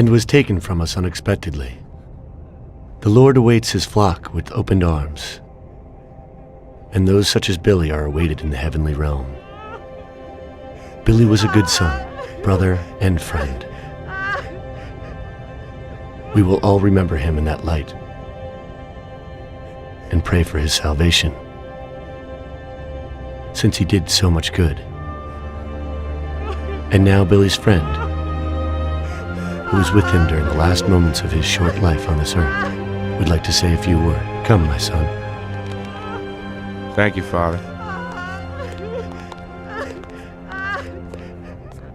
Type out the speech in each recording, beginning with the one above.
and was taken from us unexpectedly. The Lord awaits his flock with opened arms, and those such as Billy are awaited in the heavenly realm. Billy was a good son, brother, and friend. We will all remember him in that light and pray for his salvation, since he did so much good. And now Billy's friend, who was with him during the last moments of his short life on this earth, would like to say a few words. Come, my son. Thank you, Father.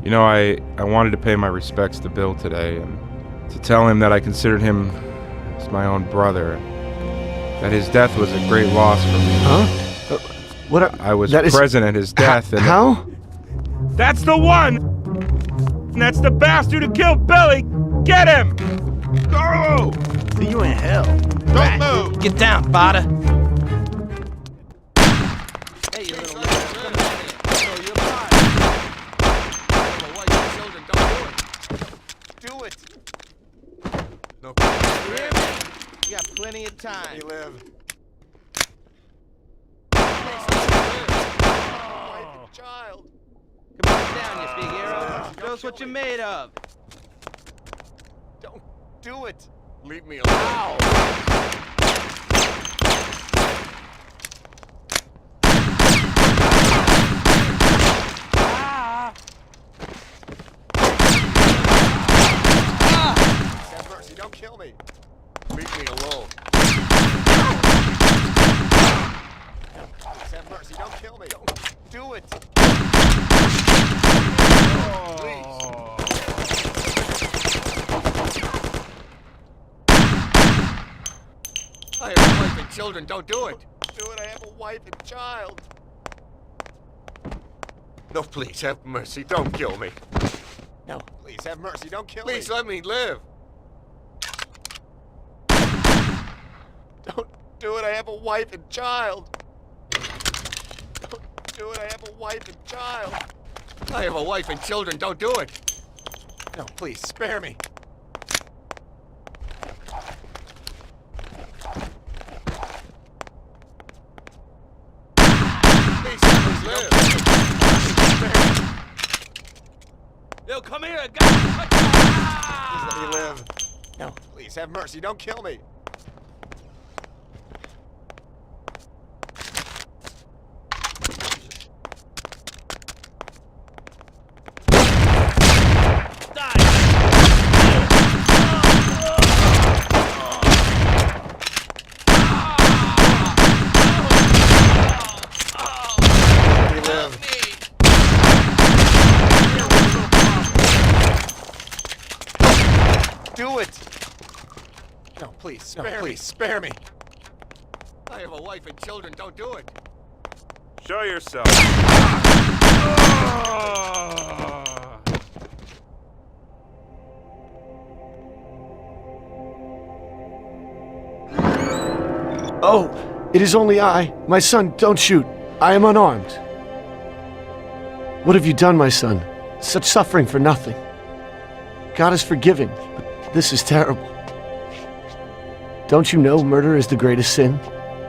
You know, I wanted to pay my respects to Bill today and to tell him that I considered him as my own brother, that his death was a great loss for me. Huh? I was present at his death. And how? That's the one! That's the bastard who killed Billy! Get him! Go! See you in hell. Don't move! Get down, Bada. Hey, you little Do it. No. You hear me? You got plenty of time. You live. Child. Come on down, you big hero. Show us what you're made of. Don't do it. Leave me alone. Have mercy, don't kill me. Leave me alone. Please have mercy, don't kill me. Don't do it. I have a wife and children, don't do it. Do it, I have a wife and child. No, please have mercy, don't kill me. No, please have mercy, don't kill me. Please let me live. Don't do it, I have a wife and child. Don't do it, I have a wife and child. I have a wife and children, don't do it. No, please, spare me. Please let me live. Yo, come here, guys. Please let me live. No, please have mercy, don't kill me. Do it! No, please, spare me. I have a wife and children, don't do it. Show yourself. Oh, it is only I. My son, don't shoot. I am unarmed. What have you done, my son? Such suffering for nothing. God is forgiving, but this is terrible. Don't you know murder is the greatest sin?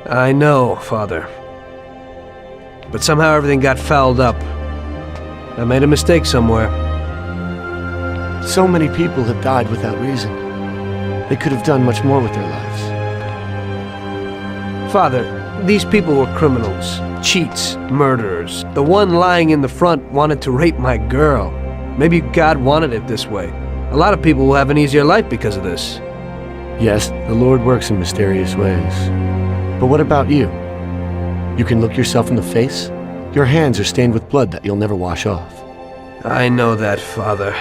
I know, Father. But somehow everything got fouled up. I made a mistake somewhere. So many people have died without reason. They could have done much more with their lives. Father, these people were criminals, cheats, murderers. The one lying in the front wanted to rape my girl. Maybe God wanted it this way. A lot of people will have an easier life because of this. Yes, the Lord works in mysterious ways. But what about you? You can look yourself in the face? Your hands are stained with blood that you'll never wash off. I know that, Father.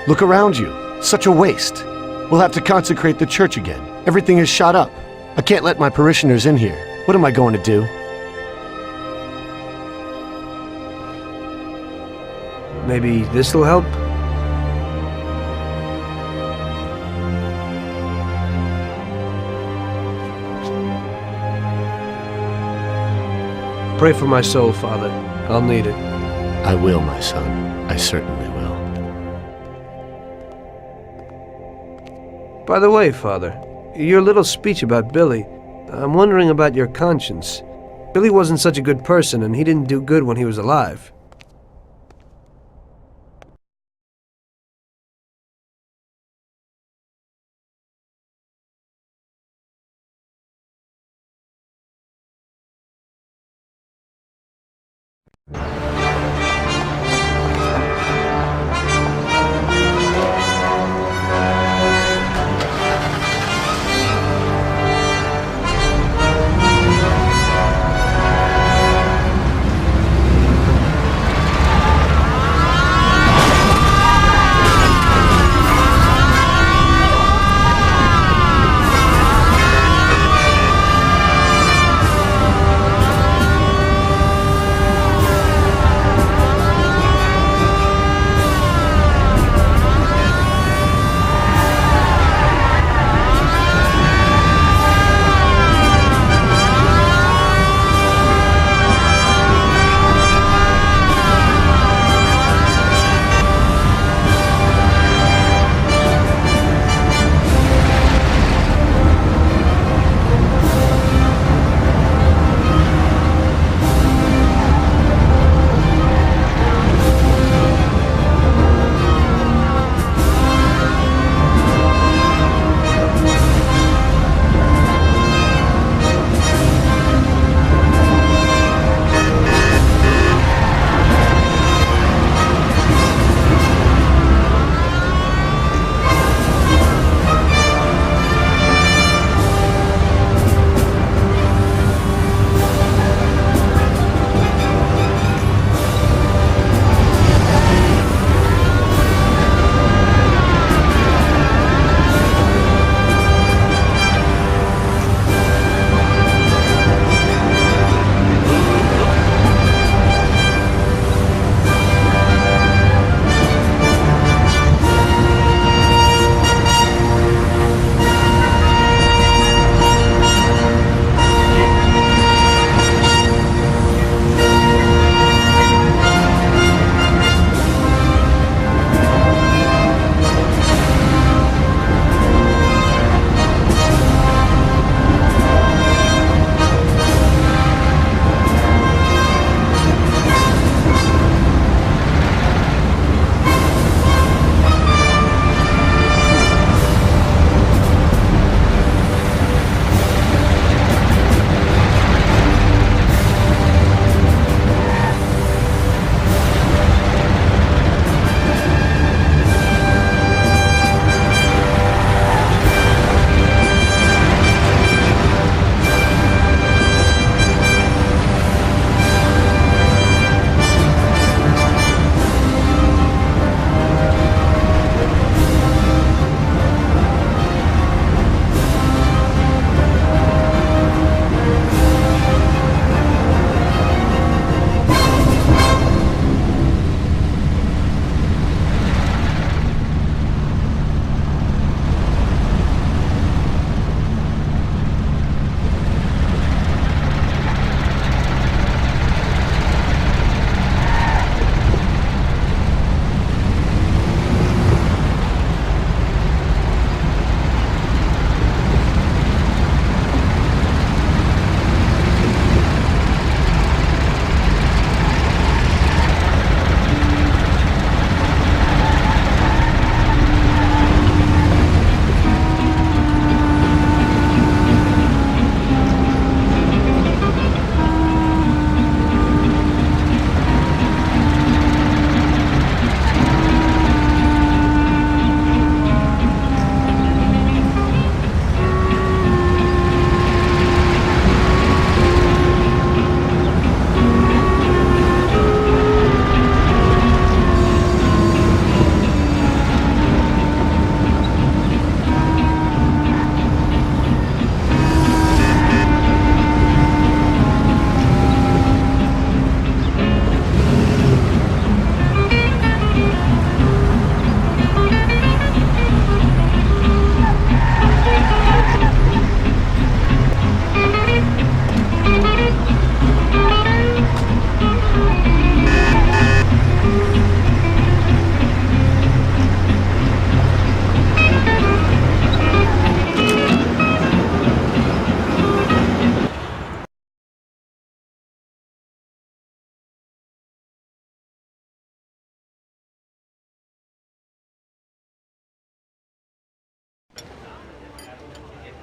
Look around you. Such a waste. We'll have to consecrate the church again. Everything is shot up. I can't let my parishioners in here. What am I going to do? Maybe this'll help? Pray for my soul, Father. I'll need it. I will, my son. I certainly will. By the way, Father, your little speech about Billy, I'm wondering about your conscience. Billy wasn't such a good person, and he didn't do good when he was alive.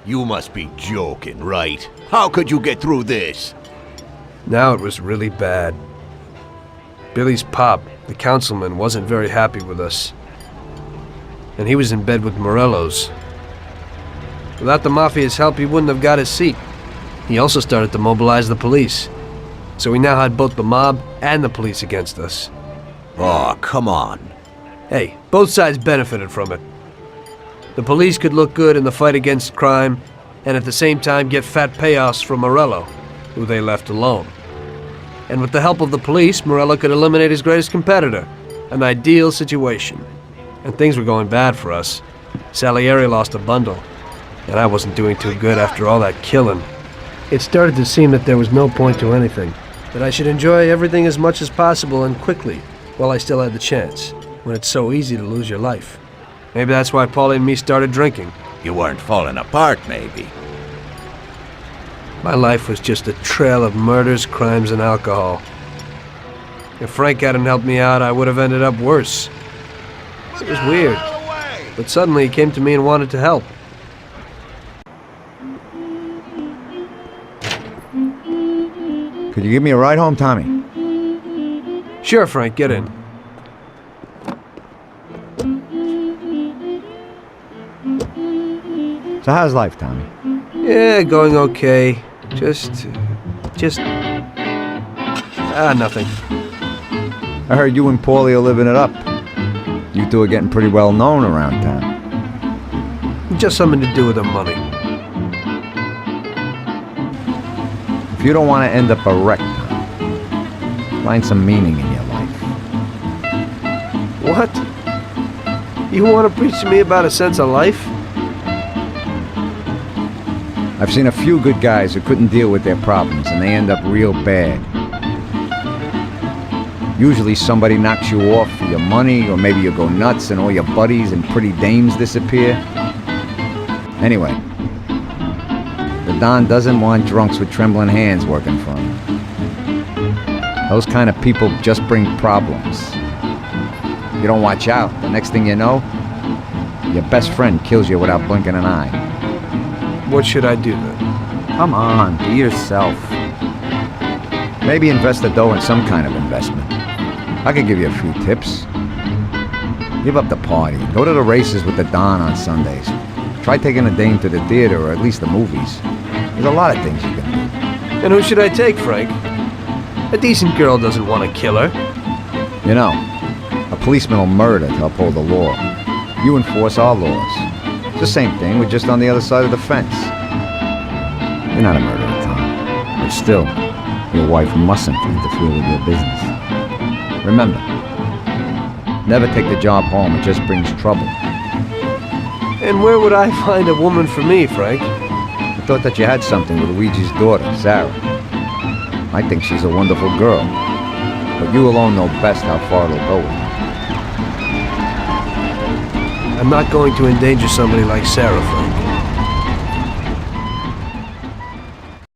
You must be joking, right? How could you get through this? Now it was really bad. Billy's pop, the councilman, wasn't very happy with us. And he was in bed with Morello's. Without the Mafia's help, he wouldn't have got his seat. He also started to mobilize the police. So we now had both the mob and the police against us. Oh, come on. Hey, both sides benefited from it. The police could look good in the fight against crime, and at the same time get fat payoffs from Morello, who they left alone. And with the help of the police, Morello could eliminate his greatest competitor. An ideal situation. And things were going bad for us. Salieri lost a bundle, and I wasn't doing too good after all that killing. It started to seem that there was no point to anything, that I should enjoy everything as much as possible and quickly, while I still had the chance, when it's so easy to lose your life. Maybe that's why Paulie and me started drinking. You weren't falling apart, maybe. My life was just a trail of murders, crimes, and alcohol. If Frank hadn't helped me out, I would have ended up worse. It was weird, but suddenly he came to me and wanted to help. Could you give me a ride home, Tommy? Sure, Frank, get in. So how's life, Tommy? Yeah, going okay. Nothing. I heard you and Paulie are living it up. You two are getting pretty well known around town. Just something to do with the money. If you don't want to end up a wreck, find some meaning in your life. What? You want to preach to me about a sense of life? I've seen a few good guys who couldn't deal with their problems, and they end up real bad. Usually somebody knocks you off for your money, or maybe you go nuts and all your buddies and pretty dames disappear. Anyway, the Don doesn't want drunks with trembling hands working for him. Those kind of people just bring problems. You don't watch out, the next thing you know, your best friend kills you without blinking an eye. What should I do then? Come on, be yourself. Maybe invest the dough in some kind of investment. I could give you a few tips. Give up the party. Go to the races with the Don on Sundays. Try taking a dame to the theater or at least the movies. There's a lot of things you can do. And who should I take, Frank? A decent girl doesn't want to kill her. You know, a policeman will murder to uphold the law. You enforce our laws. It's the same thing, we're just on the other side of the fence. You're not a murderer, Tom. But still, your wife mustn't interfere with your business. Remember, never take the job home, it just brings trouble. And where would I find a woman for me, Frank? I thought that you had something with Luigi's daughter, Sarah. I think she's a wonderful girl. But you alone know best how far it'll go with her. I'm not going to endanger somebody like Sarah, Frank.